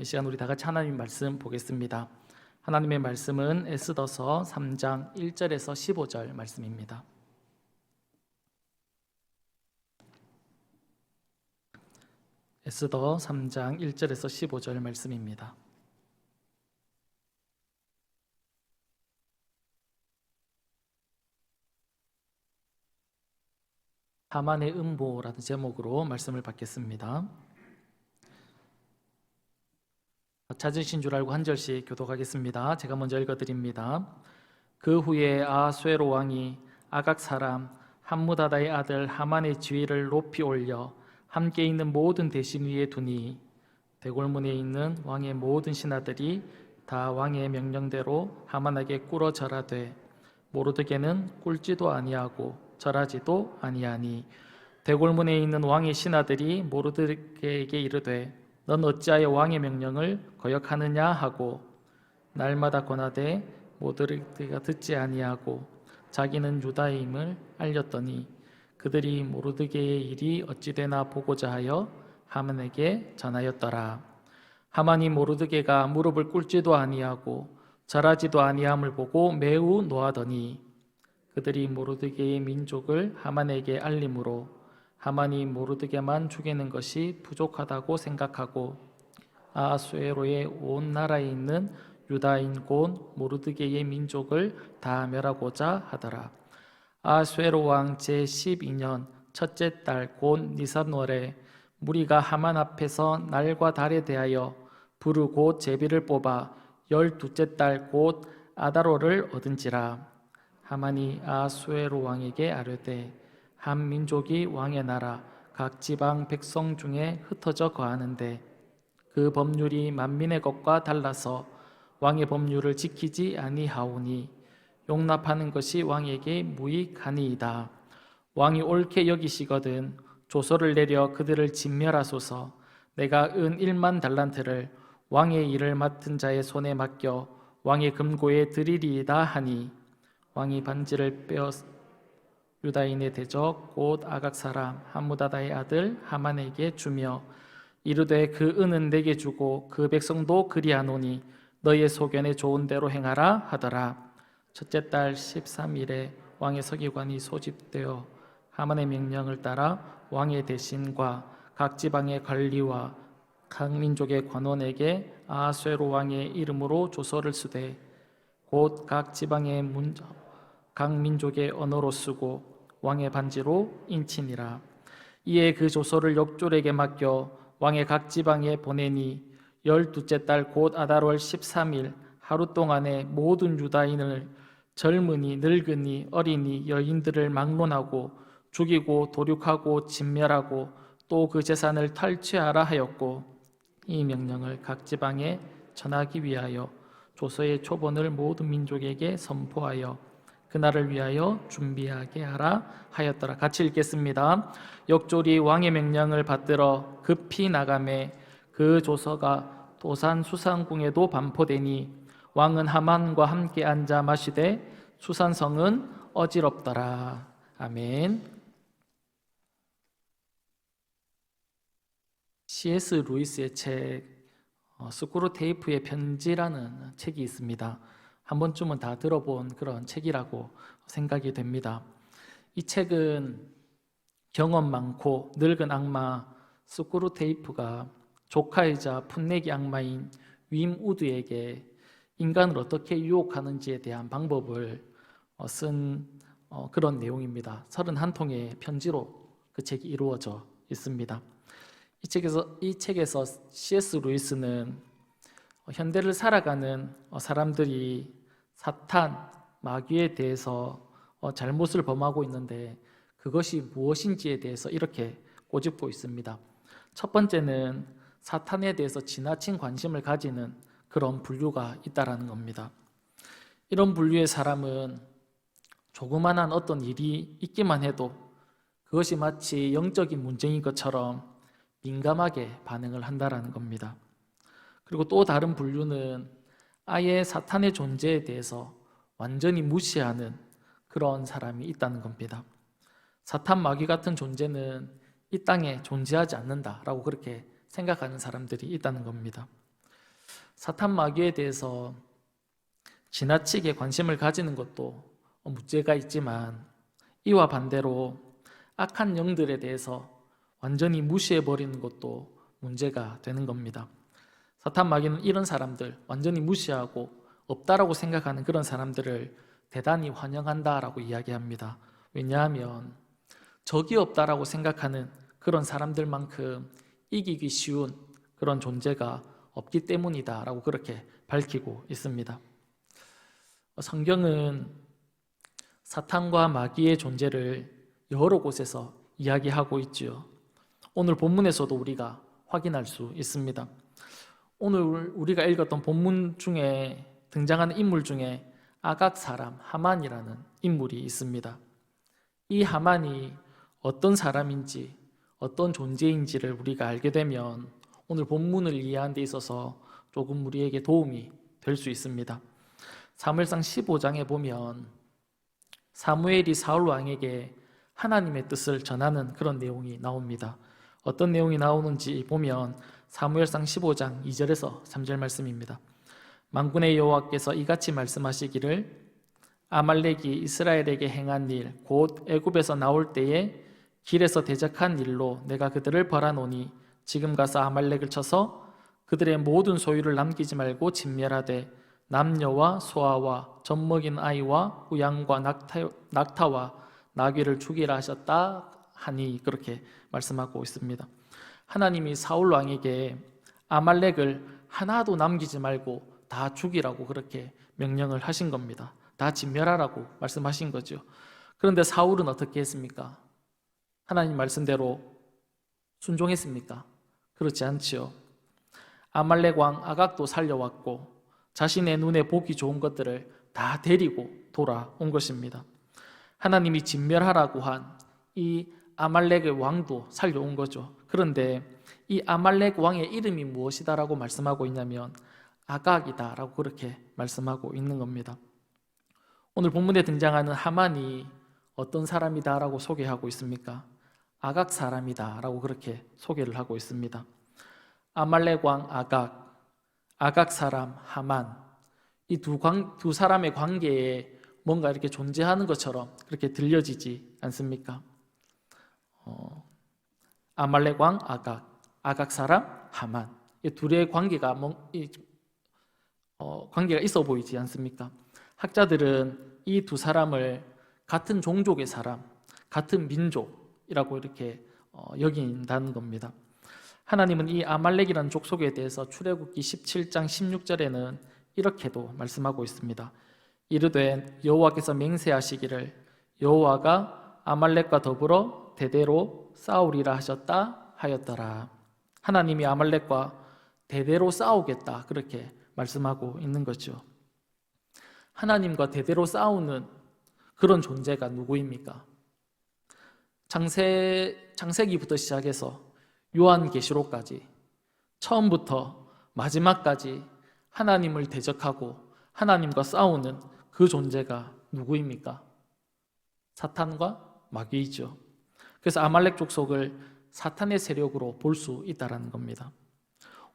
이 시간 우리 다 같이 하나님의 말씀 보겠습니다. 하나님의 말씀은 에스더서 3장 1절에서 15절 말씀입니다. 에스더 3장 1절에서 15절 말씀입니다. 하만의 음보라는 제목으로 말씀을 받겠습니다. 찾으신 줄 알고 한 절씩 교독하겠습니다. 제가 먼저 읽어드립니다. 그 후에 아하수에로 왕이 아각 사람 함무다다의 아들 하만의 지위를 높이 올려 함께 있는 모든 대신 위에 두니 대궐문에 있는 왕의 모든 신하들이 다 왕의 명령대로 하만에게 꿇어 절하되 모르드게는 꿇지도 아니하고 절하지도 아니하니 대궐문에 있는 왕의 신하들이 모르드게에게 이르되 넌 어찌하여 왕의 명령을 거역하느냐 하고 날마다 권하되 모르드게가 듣지 아니하고 자기는 유다임을 알렸더니 그들이 모르드게의 일이 어찌되나 보고자 하여 하만에게 전하였더라. 하만이 모르드게가 무릎을 꿇지도 아니하고 절하지도 아니함을 보고 매우 노하더니 그들이 모르드게의 민족을 하만에게 알림으로 하만이 모르드게만 죽이는 것이 부족하다고 생각하고 아하수에로의 온 나라에 있는 유다인 곧 모르드게의 민족을 다 멸하고자 하더라. 아하수에로 왕 제12년 첫째 달 곧 니산월에 무리가 하만 앞에서 날과 달에 대하여 부르 곧 제비를 뽑아 12째 달 곧 아다로를 얻은지라. 하만이 아하수에로 왕에게 아뢰되 한 민족이 왕의 나라 각 지방 백성 중에 흩어져 거하는데 그 법률이 만민의 것과 달라서 왕의 법률을 지키지 아니하오니 용납하는 것이 왕에게 무익하니이다. 왕이 옳게 여기시거든 조서를 내려 그들을 진멸하소서. 내가 은 1만 달란트를 왕의 일을 맡은 자의 손에 맡겨 왕의 금고에 드리리이다 하니 왕이 반지를 빼어 유다인의 대적 곧 아각 사람 함무다다의 아들 하만에게 주며 이르되 그 은은 내게 주고 그 백성도 그리하노니 너의 소견에 좋은 대로 행하라 하더라. 첫째 달 13일에 왕의 서기관이 소집되어 하만의 명령을 따라 왕의 대신과 각 지방의 관리와 각 민족의 관원에게 아하수에로 왕의 이름으로 조서를 쓰되 곧 각 지방의 각 민족의 언어로 쓰고 왕의 반지로 인치니라. 이에 그 조서를 역졸에게 맡겨 왕의 각 지방에 보내니 12째 달 곧 아달월 13일 하루 동안에 모든 유다인을 젊은이 늙은이 어린이 여인들을 막론하고 죽이고 도륙하고 진멸하고 또 그 재산을 탈취하라 하였고 이 명령을 각 지방에 전하기 위하여 조서의 초본을 모든 민족에게 선포하여 그날을 위하여 준비하게 하라 하였더라. 같이 읽겠습니다. 역졸이 왕의 명령을 받들어 급히 나가매 그 조서가 도산 수산궁에도 반포되니 왕은 하만과 함께 앉아 마시되 수산성은 어지럽더라. 아멘. C.S. 루이스의 책 스크루테이프의 편지라는 책이 있습니다. 한 번쯤은 다 들어본 그런 책이라고 생각이 됩니다. 이 책은 경험 많고 늙은 악마 스크루테이프가 조카이자 풋내기 악마인 윈 우드에게 인간을 어떻게 유혹하는지에 대한 방법을 쓴 그런 내용입니다. 31통의 편지로 그 책이 이루어져 있습니다. 이 책에서 C.S. 루이스는 현대를 살아가는 사람들이 사탄, 마귀에 대해서 잘못을 범하고 있는데 그것이 무엇인지에 대해서 이렇게 꼬집고 있습니다. 첫 번째는 사탄에 대해서 지나친 관심을 가지는 그런 분류가 있다라는 겁니다. 이런 분류의 사람은 조그만한 어떤 일이 있기만 해도 그것이 마치 영적인 문제인 것처럼 민감하게 반응을 한다라는 겁니다. 그리고 또 다른 분류는 아예 사탄의 존재에 대해서 완전히 무시하는 그런 사람이 있다는 겁니다. 사탄 마귀 같은 존재는 이 땅에 존재하지 않는다라고 그렇게 생각하는 사람들이 있다는 겁니다. 사탄 마귀에 대해서 지나치게 관심을 가지는 것도 문제가 있지만 이와 반대로 악한 영들에 대해서 완전히 무시해버리는 것도 문제가 되는 겁니다. 사탄 마귀는 이런 사람들, 완전히 무시하고 없다라고 생각하는 그런 사람들을 대단히 환영한다라고 이야기합니다. 왜냐하면 적이 없다라고 생각하는 그런 사람들만큼 이기기 쉬운 그런 존재가 없기 때문이다라고 그렇게 밝히고 있습니다. 성경은 사탄과 마귀의 존재를 여러 곳에서 이야기하고 있지요. 오늘 본문에서도 우리가 확인할 수 있습니다. 오늘 우리가 읽었던 본문 중에 등장하는 인물 중에 아각 사람 하만이라는 인물이 있습니다. 이 하만이 어떤 사람인지 어떤 존재인지를 우리가 알게 되면 오늘 본문을 이해하는 데 있어서 조금 우리에게 도움이 될 수 있습니다. 사무엘상 15장에 보면 사무엘이 사울 왕에게 하나님의 뜻을 전하는 그런 내용이 나옵니다. 어떤 내용이 나오는지 보면 사무엘상 15장 2절에서 3절 말씀입니다. 만군의 여호와께서 이같이 말씀하시기를 아말렉이 이스라엘에게 행한 일 곧 애굽에서 나올 때에 길에서 대적한 일로 내가 그들을 벌하노니 지금 가서 아말렉을 쳐서 그들의 모든 소유를 남기지 말고 진멸하되 남녀와 소아와 젖먹인 아이와 우양과 낙타와 나귀를 죽이라 하셨다 하니 그렇게 말씀하고 있습니다. 하나님이 사울 왕에게 아말렉을 하나도 남기지 말고 다 죽이라고 그렇게 명령을 하신 겁니다. 다 진멸하라고 말씀하신 거죠. 그런데 사울은 어떻게 했습니까? 하나님 말씀대로 순종했습니까? 그렇지 않지요. 아말렉 왕 아각도 살려왔고 자신의 눈에 보기 좋은 것들을 다 데리고 돌아온 것입니다. 하나님이 진멸하라고 한 이 아말렉의 왕도 살려온 거죠. 그런데 이 아말렉 왕의 이름이 무엇이다라고 말씀하고 있냐면 아각이다라고 그렇게 말씀하고 있는 겁니다. 오늘 본문에 등장하는 하만이 어떤 사람이다라고 소개하고 있습니까? 아각 사람이다라고 그렇게 소개를 하고 있습니다. 아말렉 왕 아각, 아각 사람 하만, 이 두 사람의 관계에 뭔가 이렇게 존재하는 것처럼 그렇게 들려지지 않습니까? 아말렉 왕 아각, 아각 사람 하만, 이 둘의 관계가 관계가 있어 보이지 않습니까? 학자들은 이 두 사람을 같은 종족의 사람, 같은 민족이라고 이렇게 여긴다는 겁니다. 하나님은 이 아말렉이라는 족속에 대해서 출애굽기 17장 16절에는 이렇게도 말씀하고 있습니다. 이르되 여호와께서 맹세하시기를 여호와가 아말렉과 더불어 대대로 싸우리라 하셨다 하였더라. 하나님이 아말렉과 대대로 싸우겠다 그렇게 말씀하고 있는 거죠. 하나님과 대대로 싸우는 그런 존재가 누구입니까? 창세기부터 시작해서 요한계시록까지 처음부터 마지막까지 하나님을 대적하고 하나님과 싸우는 그 존재가 누구입니까? 사탄과 마귀이죠. 그래서 아말렉 족속을 사탄의 세력으로 볼 수 있다는 겁니다.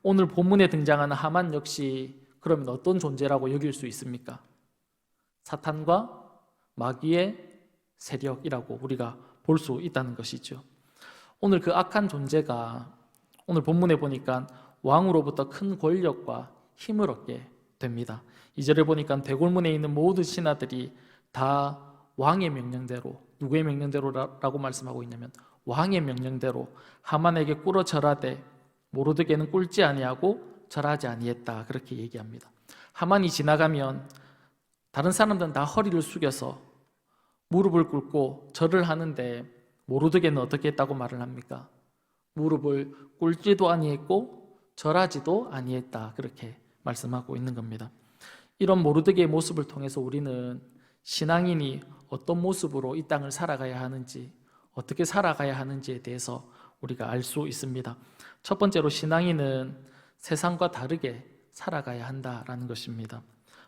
오늘 본문에 등장하는 하만 역시 그러면 어떤 존재라고 여길 수 있습니까? 사탄과 마귀의 세력이라고 우리가 볼 수 있다는 것이죠. 오늘 그 악한 존재가 오늘 본문에 보니까 왕으로부터 큰 권력과 힘을 얻게 됩니다. 2절에 보니까 대궐문에 있는 모든 신하들이 다 왕의 명령대로, 누구의 명령대로라고 말씀하고 있냐면 왕의 명령대로 하만에게 꿇어 절하되 모르드게는 꿇지 아니하고 절하지 아니했다 그렇게 얘기합니다. 하만이 지나가면 다른 사람들은 다 허리를 숙여서 무릎을 꿇고 절을 하는데 모르드게는 어떻게 했다고 말을 합니까? 무릎을 꿇지도 아니했고 절하지도 아니했다 그렇게 말씀하고 있는 겁니다. 이런 모르드게의 모습을 통해서 우리는 신앙인이 어떤 모습으로 이 땅을 살아가야 하는지, 어떻게 살아가야 하는지에 대해서 우리가 알 수 있습니다. 첫 번째로 신앙인은 세상과 다르게 살아가야 한다라는 것입니다.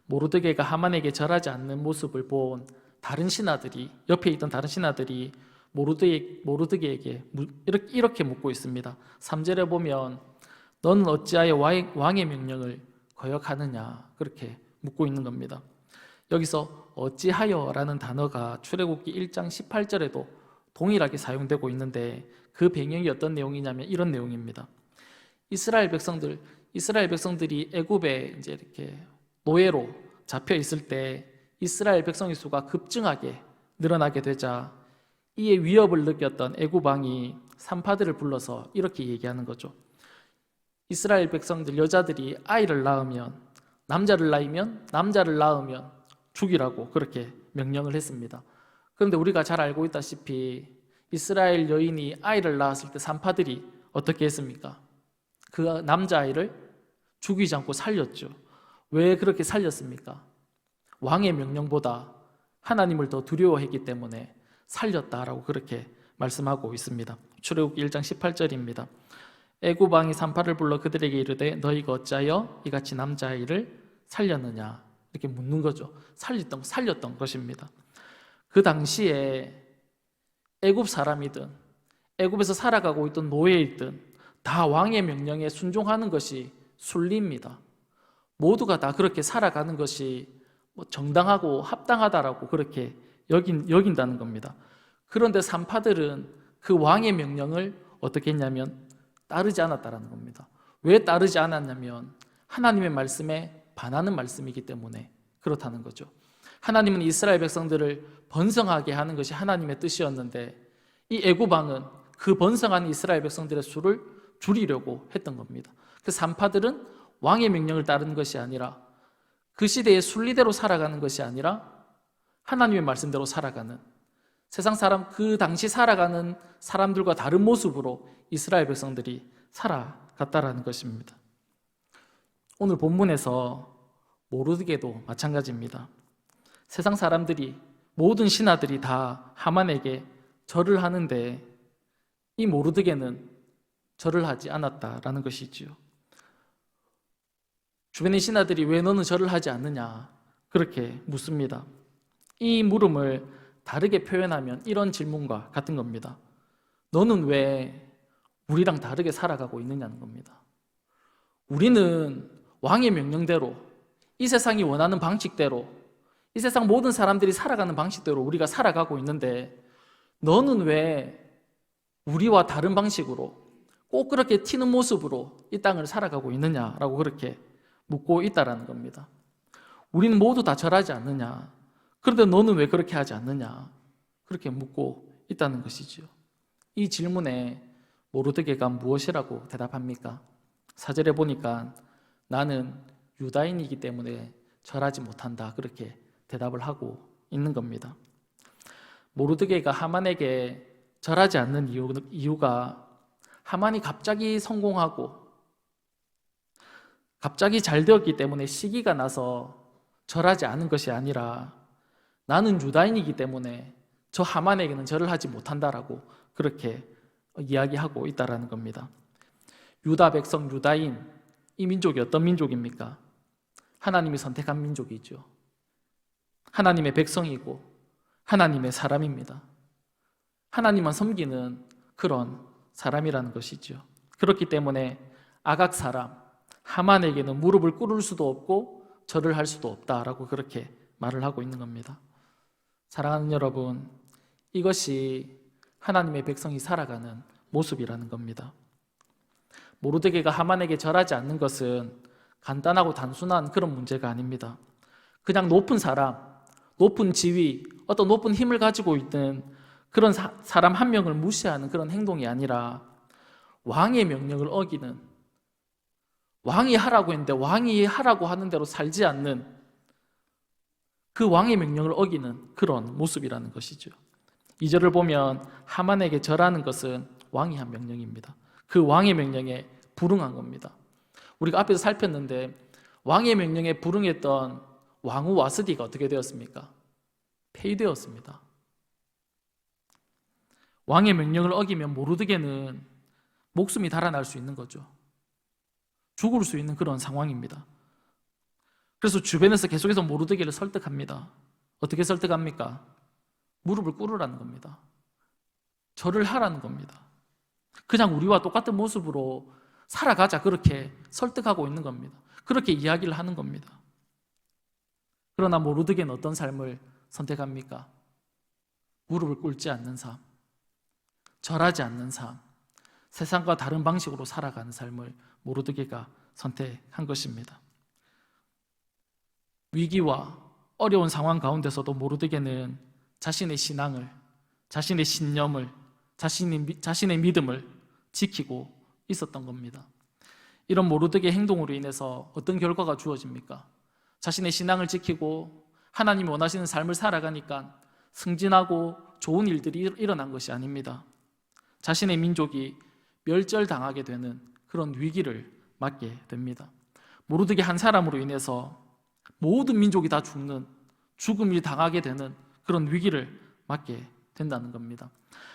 모르드게가 하만에게 절하지 않는 모습을 본 다른 신하들이, 옆에 있던 다른 신하들이 모르드게에게 이렇게 묻고 있습니다. 3절에 보면 너는 어찌하여 왕의 명령을 거역하느냐 그렇게 묻고 있는 겁니다. 여기서 어찌하여라는 단어가 출애굽기 1장 18절에도 동일하게 사용되고 있는데 그 배경이 어떤 내용이냐면 이런 내용입니다. 이스라엘 백성들이 애굽에 이제 이렇게 노예로 잡혀 있을 때 이스라엘 백성의 수가 급증하게 늘어나게 되자 이에 위협을 느꼈던 애굽 왕이 산파들을 불러서 이렇게 얘기하는 거죠. 이스라엘 백성들 여자들이 아이를 낳으면 남자를 낳으면 죽이라고 그렇게 명령을 했습니다. 그런데 우리가 잘 알고 있다시피 이스라엘 여인이 아이를 낳았을 때 산파들이 어떻게 했습니까? 그 남자아이를 죽이지 않고 살렸죠. 왜 그렇게 살렸습니까? 왕의 명령보다 하나님을 더 두려워했기 때문에 살렸다라고 그렇게 말씀하고 있습니다. 출애굽기 1장 18절입니다. 애굽 왕이 산파를 불러 그들에게 이르되 너희가 어찌하여 이같이 남자아이를 살렸느냐 이렇게 묻는 거죠. 살렸던 것입니다. 그 당시에 애굽 사람이든 애굽에서 살아가고 있던 노예이든 다 왕의 명령에 순종하는 것이 순리입니다. 모두가 다 그렇게 살아가는 것이 정당하고 합당하다라고 그렇게 여긴다는 겁니다. 그런데 산파들은 그 왕의 명령을 어떻게 했냐면 따르지 않았다라는 겁니다. 왜 따르지 않았냐면 하나님의 말씀에 반하는 말씀이기 때문에 그렇다는 거죠. 하나님은 이스라엘 백성들을 번성하게 하는 것이 하나님의 뜻이었는데 이 애굽 왕은 그 번성한 이스라엘 백성들의 수를 줄이려고 했던 겁니다. 그 산파들은 왕의 명령을 따르는 것이 아니라 그 시대의 순리대로 살아가는 것이 아니라 하나님의 말씀대로 살아가는 세상 사람, 그 당시 살아가는 사람들과 다른 모습으로 이스라엘 백성들이 살아갔다라는 것입니다. 오늘 본문에서 모르드게도 마찬가지입니다. 세상 사람들이 모든 신하들이 다 하만에게 절을 하는데 이 모르드게는 절을 하지 않았다라는 것이지요. 주변의 신하들이 왜 너는 절을 하지 않느냐 그렇게 묻습니다. 이 물음을 다르게 표현하면 이런 질문과 같은 겁니다. 너는 왜 우리랑 다르게 살아가고 있느냐는 겁니다. 우리는 왕의 명령대로 이 세상이 원하는 방식대로 이 세상 모든 사람들이 살아가는 방식대로 우리가 살아가고 있는데 너는 왜 우리와 다른 방식으로 꼭 그렇게 튀는 모습으로 이 땅을 살아가고 있느냐라고 그렇게 묻고 있다라는 겁니다. 우리는 모두 다 절하지 않느냐? 그런데 너는 왜 그렇게 하지 않느냐? 그렇게 묻고 있다는 것이죠. 이 질문에 모르드게가 무엇이라고 대답합니까? 4절에 보니까 나는 유다인이기 때문에 절하지 못한다 그렇게 대답을 하고 있는 겁니다. 모르드게가 하만에게 절하지 않는 이유가 하만이 갑자기 성공하고 갑자기 잘 되었기 때문에 시기가 나서 절하지 않은 것이 아니라 나는 유다인이기 때문에 저 하만에게는 절을 하지 못한다라고 그렇게 이야기하고 있다라는 겁니다. 유다 백성 유다인 이 민족이 어떤 민족입니까? 하나님이 선택한 민족이죠. 하나님의 백성이고 하나님의 사람입니다. 하나님만 섬기는 그런 사람이라는 것이죠. 그렇기 때문에 아각 사람 하만에게는 무릎을 꿇을 수도 없고 절을 할 수도 없다라고 그렇게 말을 하고 있는 겁니다. 사랑하는 여러분, 이것이 하나님의 백성이 살아가는 모습이라는 겁니다. 모르드게가 하만에게 절하지 않는 것은 간단하고 단순한 그런 문제가 아닙니다. 그냥 높은 사람, 높은 지위, 어떤 높은 힘을 가지고 있는 그런 사람 한 명을 무시하는 그런 행동이 아니라 왕의 명령을 어기는, 왕이 하라고 했는데 왕이 하라고 하는 대로 살지 않는 그 왕의 명령을 어기는 그런 모습이라는 것이죠. 2절을 보면 하만에게 절하는 것은 왕이 한 명령입니다. 그 왕의 명령에 불응한 겁니다. 우리가 앞에서 살폈는데 왕의 명령에 불응했던 왕후 와스디가 어떻게 되었습니까? 폐위되었습니다. 왕의 명령을 어기면 모르드게는 목숨이 달아날 수 있는 거죠. 죽을 수 있는 그런 상황입니다. 그래서 주변에서 계속해서 모르드게를 설득합니다. 어떻게 설득합니까? 무릎을 꿇으라는 겁니다. 절을 하라는 겁니다. 그냥 우리와 똑같은 모습으로 살아가자 그렇게 설득하고 있는 겁니다. 그렇게 이야기를 하는 겁니다. 그러나 모르드게는 어떤 삶을 선택합니까? 무릎을 꿇지 않는 삶, 절하지 않는 삶, 세상과 다른 방식으로 살아가는 삶을 모르드게가 선택한 것입니다. 위기와 어려운 상황 가운데서도 모르드게는 자신의 신앙을, 자신의 신념을, 자신의 믿음을 지키고 있었던 겁니다. 이런 모르드게의 행동으로 인해서 어떤 결과가 주어집니까? 자신의 신앙을 지키고 하나님이 원하시는 삶을 살아가니까 승진하고 좋은 일들이 일어난 것이 아닙니다. 자신의 민족이 멸절당하게 되는 그런 위기를 맞게 됩니다. 모르드게 한 사람으로 인해서 모든 민족이 다 죽음이 당하게 되는 그런 위기를 맞게 된다는 겁니다.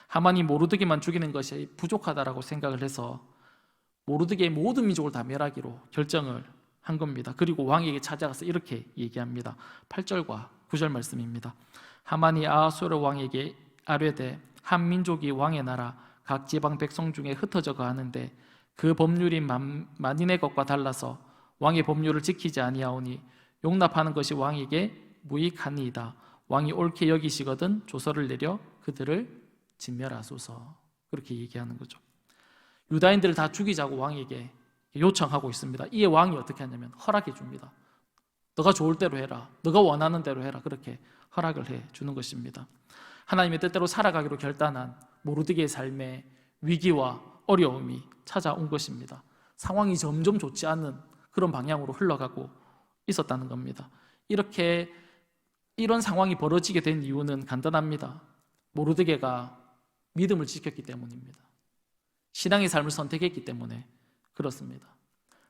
하만이 모르드게만 죽이는 것이 부족하다라고 생각을 해서 모르드게의 모든 민족을 다 멸하기로 결정을 한 겁니다. 그리고 왕에게 찾아가서 이렇게 얘기합니다. 8절과 9절 말씀입니다. 하만이 아하수에로 왕에게 아뢰되 한 민족이 왕의 나라 각 지방 백성 중에 흩어져 가는데 그 법률이 만인의 것과 달라서 왕의 법률을 지키지 아니하오니 용납하는 것이 왕에게 무익하니이다. 왕이 옳게 여기시거든 조서를 내려 그들을 진멸하소서. 그렇게 얘기하는 거죠. 유다인들을 다 죽이자고 왕에게 요청하고 있습니다. 이에 왕이 어떻게 하냐면 허락해 줍니다. 너가 좋을 대로 해라. 너가 원하는 대로 해라. 그렇게 허락을 해 주는 것입니다. 하나님의 뜻대로 살아가기로 결단한 모르드게의 삶에 위기와 어려움이 찾아온 것입니다. 상황이 점점 좋지 않은 그런 방향으로 흘러가고 있었다는 겁니다. 이런 상황이 벌어지게 된 이유는 간단합니다. 모르드게가 믿음을 지켰기 때문입니다. 신앙의 삶을 선택했기 때문에 그렇습니다.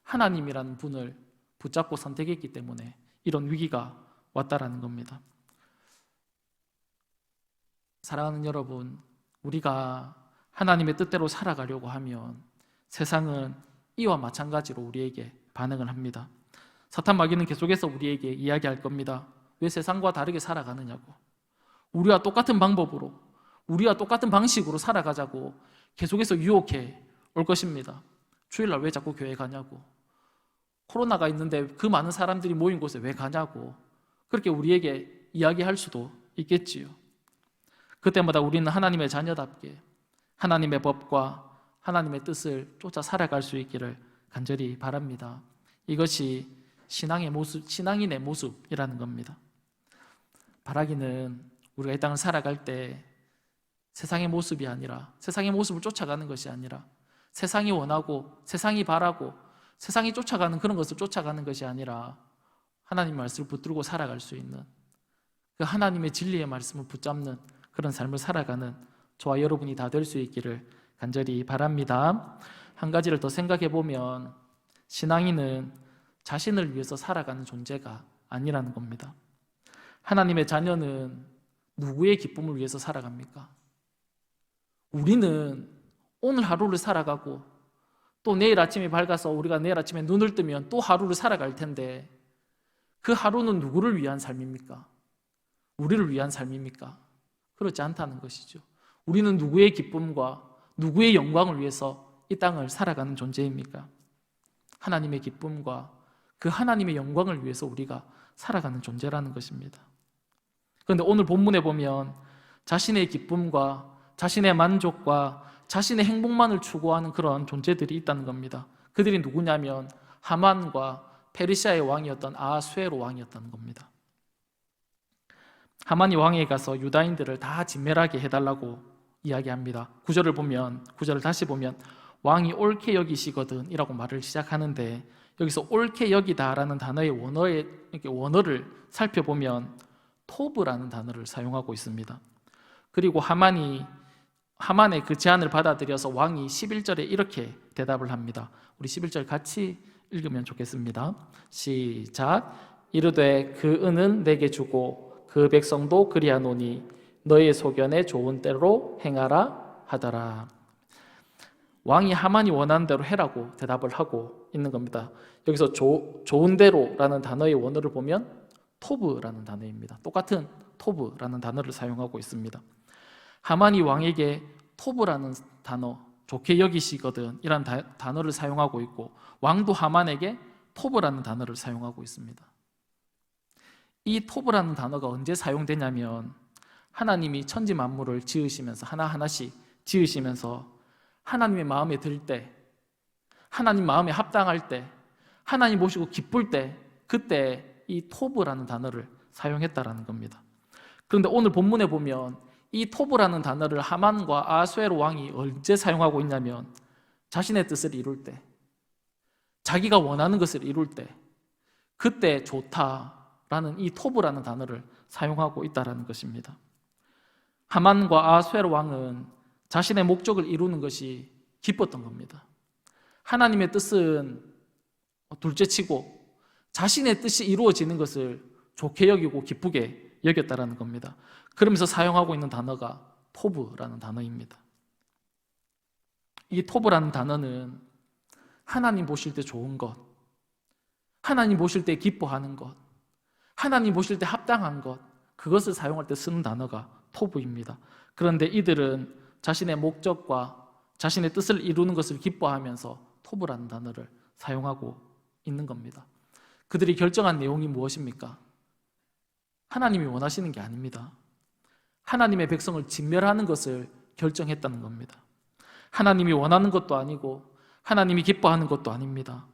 하나님이라는 분을 붙잡고 선택했기 때문에 이런 위기가 왔다라는 겁니다. 사랑하는 여러분, 우리가 하나님의 뜻대로 살아가려고 하면 세상은 이와 마찬가지로 우리에게 반응을 합니다. 사탄 마귀는 계속해서 우리에게 이야기할 겁니다. 왜 세상과 다르게 살아가느냐고, 우리와 똑같은 방법으로, 우리와 똑같은 방식으로 살아가자고 계속해서 유혹해 올 것입니다. 주일날 왜 자꾸 교회 가냐고, 코로나가 있는데 그 많은 사람들이 모인 곳에 왜 가냐고 그렇게 우리에게 이야기할 수도 있겠지요. 그때마다 우리는 하나님의 자녀답게 하나님의 법과 하나님의 뜻을 쫓아 살아갈 수 있기를 간절히 바랍니다. 이것이 신앙의 모습, 신앙인의 모습이라는 겁니다. 바라기는 우리가 이 땅을 살아갈 때 세상의 모습이 아니라, 세상의 모습을 쫓아가는 것이 아니라, 세상이 원하고 세상이 바라고 세상이 쫓아가는 그런 것을 쫓아가는 것이 아니라 하나님의 말씀을 붙들고 살아갈 수 있는, 그 하나님의 진리의 말씀을 붙잡는 그런 삶을 살아가는 저와 여러분이 다 될 수 있기를 간절히 바랍니다. 한 가지를 더 생각해 보면 신앙인은 자신을 위해서 살아가는 존재가 아니라는 겁니다. 하나님의 자녀는 누구의 기쁨을 위해서 살아갑니까? 우리는 오늘 하루를 살아가고 또 내일 아침이 밝아서 우리가 내일 아침에 눈을 뜨면 또 하루를 살아갈 텐데 그 하루는 누구를 위한 삶입니까? 우리를 위한 삶입니까? 그렇지 않다는 것이죠. 우리는 누구의 기쁨과 누구의 영광을 위해서 이 땅을 살아가는 존재입니까? 하나님의 기쁨과 그 하나님의 영광을 위해서 우리가 살아가는 존재라는 것입니다. 그런데 오늘 본문에 보면 자신의 기쁨과 자신의 만족과 자신의 행복만을 추구하는 그런 존재들이 있다는 겁니다. 그들이 누구냐면 하만과 페르시아의 왕이었던 아하수에로 왕이었다는 겁니다. 하만이 왕에게 가서 유다인들을 다 진멸하게 해달라고 이야기합니다. 9절을 다시 보면 왕이 옳게 여기시거든 이라고 말을 시작하는데, 여기서 옳게 여기다라는 단어의 원어를 살펴보면 토브라는 단어를 사용하고 있습니다. 그리고 하만의 그 제안을 받아들여서 왕이 11절에 이렇게 대답을 합니다. 우리 11절 같이 읽으면 좋겠습니다. 시작. 이르되 그 은은 내게 주고 그 백성도 그리하노니 너의 소견에 좋은 대로 행하라 하더라. 왕이 하만이 원하는 대로 해라고 대답을 하고 있는 겁니다. 여기서 좋은 대로라는 단어의 원어를 보면 토브라는 단어입니다. 똑같은 토브라는 단어를 사용하고 있습니다. 하만이 왕에게 토브라는 단어, 좋게 여기시거든 이란 단어를 사용하고 있고, 왕도 하만에게 토브라는 단어를 사용하고 있습니다. 이 토브라는 단어가 언제 사용되냐면 하나님이 천지 만물을 지으시면서 하나하나씩 지으시면서 하나님의 마음에 들 때, 하나님 마음에 합당할 때, 하나님 보시고 기쁠 때, 그때 이 토브라는 단어를 사용했다라는 겁니다. 그런데 오늘 본문에 보면 이 토브라는 단어를 하만과 아수에로 왕이 언제 사용하고 있냐면 자신의 뜻을 이룰 때, 자기가 원하는 것을 이룰 때, 그때 좋다라는 이 토브라는 단어를 사용하고 있다는 것입니다. 하만과 아수에로 왕은 자신의 목적을 이루는 것이 기뻤던 겁니다. 하나님의 뜻은 둘째치고 자신의 뜻이 이루어지는 것을 좋게 여기고 기쁘게 여겼다라는 겁니다. 그러면서 사용하고 있는 단어가 토브라는 단어입니다. 이 토브라는 단어는 하나님 보실 때 좋은 것, 하나님 보실 때 기뻐하는 것, 하나님 보실 때 합당한 것, 그것을 사용할 때 쓰는 단어가 토브입니다. 그런데 이들은 자신의 목적과 자신의 뜻을 이루는 것을 기뻐하면서 토브라는 단어를 사용하고 있는 겁니다. 그들이 결정한 내용이 무엇입니까? 하나님이 원하시는 게 아닙니다. 하나님의 백성을 진멸하는 것을 결정했다는 겁니다. 하나님이 원하는 것도 아니고 하나님이 기뻐하는 것도 아닙니다.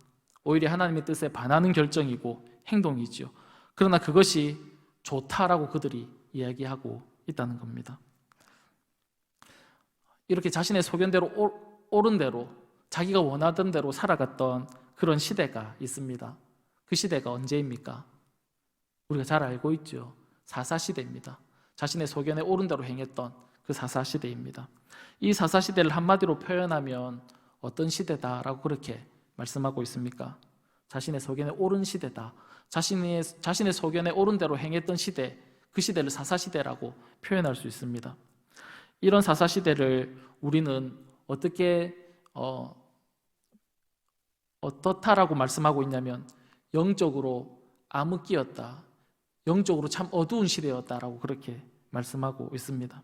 오히려 하나님의 뜻에 반하는 결정이고 행동이지요. 그러나 그것이 좋다라고 그들이 이야기하고 있다는 겁니다. 이렇게 자신의 소견대로 옳은 대로 자기가 원하던 대로 살아갔던 그런 시대가 있습니다. 그 시대가 언제입니까? 우리가 잘 알고 있죠. 사사시대입니다. 자신의 소견에 옳은 대로 행했던 그 사사시대입니다. 이 사사시대를 한마디로 표현하면 어떤 시대다라고 그렇게 말씀하고 있습니까? 자신의 소견에 옳은 시대다. 자신의 소견에 옳은 대로 행했던 시대, 그 시대를 사사시대라고 표현할 수 있습니다. 이런 사사시대를 우리는 어떻게 어떻다라고 말씀하고 있냐면 영적으로 암흑기였다, 영적으로 참 어두운 시대였다라고 그렇게 말씀하고 있습니다.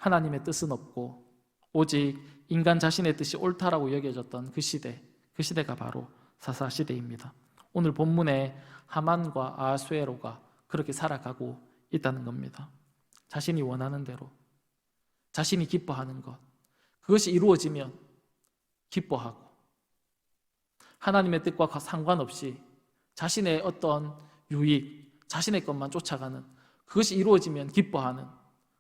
하나님의 뜻은 없고 오직 인간 자신의 뜻이 옳다라고 여겨졌던 그 시대가 바로 사사시대입니다. 오늘 본문에 하만과 아수에로가 그렇게 살아가고 있다는 겁니다. 자신이 원하는 대로, 자신이 기뻐하는 것, 그것이 이루어지면 기뻐하고 하나님의 뜻과 상관없이 자신의 어떤 유익, 자신의 것만 쫓아가는, 그것이 이루어지면 기뻐하는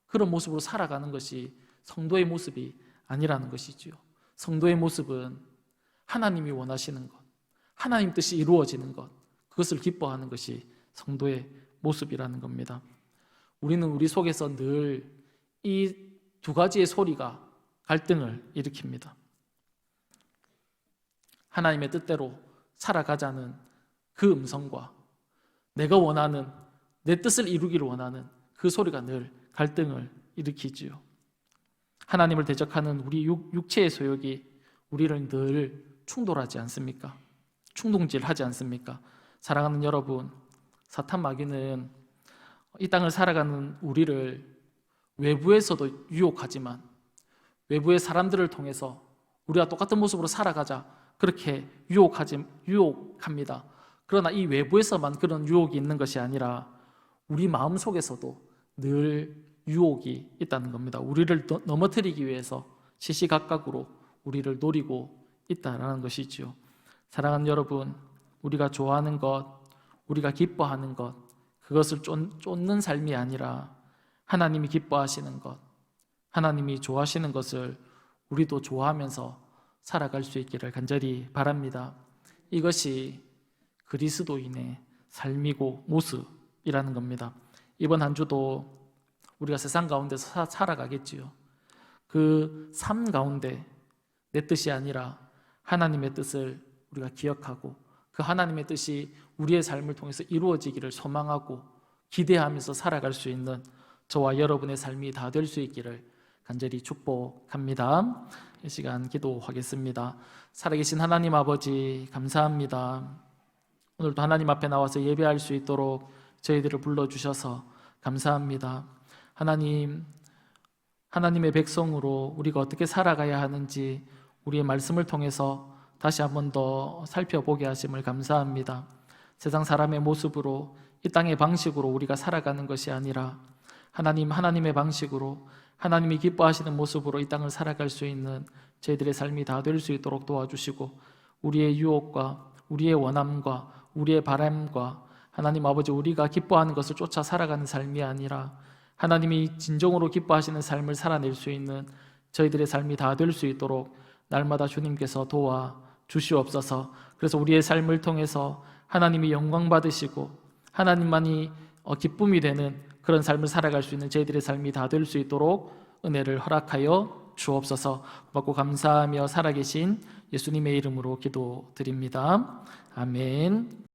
그런 모습으로 살아가는 것이 성도의 모습이 아니라는 것이지요. 성도의 모습은 하나님이 원하시는 것, 하나님 뜻이 이루어지는 것, 그것을 기뻐하는 것이 성도의 모습이라는 겁니다. 우리는 우리 속에서 늘 이 두 가지의 소리가 갈등을 일으킵니다. 하나님의 뜻대로 살아가자는 그 음성과 내가 원하는, 내 뜻을 이루기를 원하는 그 소리가 늘 갈등을 일으키지요. 하나님을 대적하는 우리 육체의 소욕이 우리를 늘 충돌하지 않습니까? 충동질하지 않습니까? 사랑하는 여러분, 사탄 마귀는 이 땅을 살아가는 우리를 외부에서도 유혹하지만 외부의 사람들을 통해서 우리가 똑같은 모습으로 살아가자 그렇게 유혹합니다. 그러나 이 외부에서만 그런 유혹이 있는 것이 아니라 우리 마음속에서도 늘 유혹이 있다는 겁니다. 우리를 넘어뜨리기 위해서 시시각각으로 우리를 노리고 있다는 것이지요. 사랑하는 여러분, 우리가 좋아하는 것, 우리가 기뻐하는 것, 그것을 쫓는 삶이 아니라 하나님이 기뻐하시는 것, 하나님이 좋아하시는 것을 우리도 좋아하면서 살아갈 수 있기를 간절히 바랍니다. 이것이 그리스도인의 삶이고 모습이라는 겁니다. 이번 한 주도 우리가 세상 가운데서 살아가겠지요. 그 삶 가운데 내 뜻이 아니라 하나님의 뜻을 우리가 기억하고 그 하나님의 뜻이 우리의 삶을 통해서 이루어지기를 소망하고 기대하면서 살아갈 수 있는 저와 여러분의 삶이 다 될 수 있기를 간절히 축복합니다. 이 시간 기도하겠습니다. 살아계신 하나님 아버지 감사합니다. 오늘도 하나님 앞에 나와서 예배할 수 있도록 저희들을 불러주셔서 감사합니다. 하나님의 백성으로 우리가 어떻게 살아가야 하는지 우리의 말씀을 통해서 다시 한 번 더 살펴보게 하심을 감사합니다. 세상 사람의 모습으로 이 땅의 방식으로 우리가 살아가는 것이 아니라 하나님의 방식으로 하나님이 기뻐하시는 모습으로 이 땅을 살아갈 수 있는 저희들의 삶이 다 될 수 있도록 도와주시고 우리의 유혹과 우리의 원함과 우리의 바람과 하나님 아버지 우리가 기뻐하는 것을 쫓아 살아가는 삶이 아니라 하나님이 진정으로 기뻐하시는 삶을 살아낼 수 있는 저희들의 삶이 다 될 수 있도록 날마다 주님께서 도와 주시옵소서. 그래서 우리의 삶을 통해서 하나님이 영광 받으시고 하나님만이 기쁨이 되는 그런 삶을 살아갈 수 있는 저희들의 삶이 다 될 수 있도록 은혜를 허락하여 주옵소서. 받고 감사하며 살아계신 예수님의 이름으로 기도드립니다. 아멘.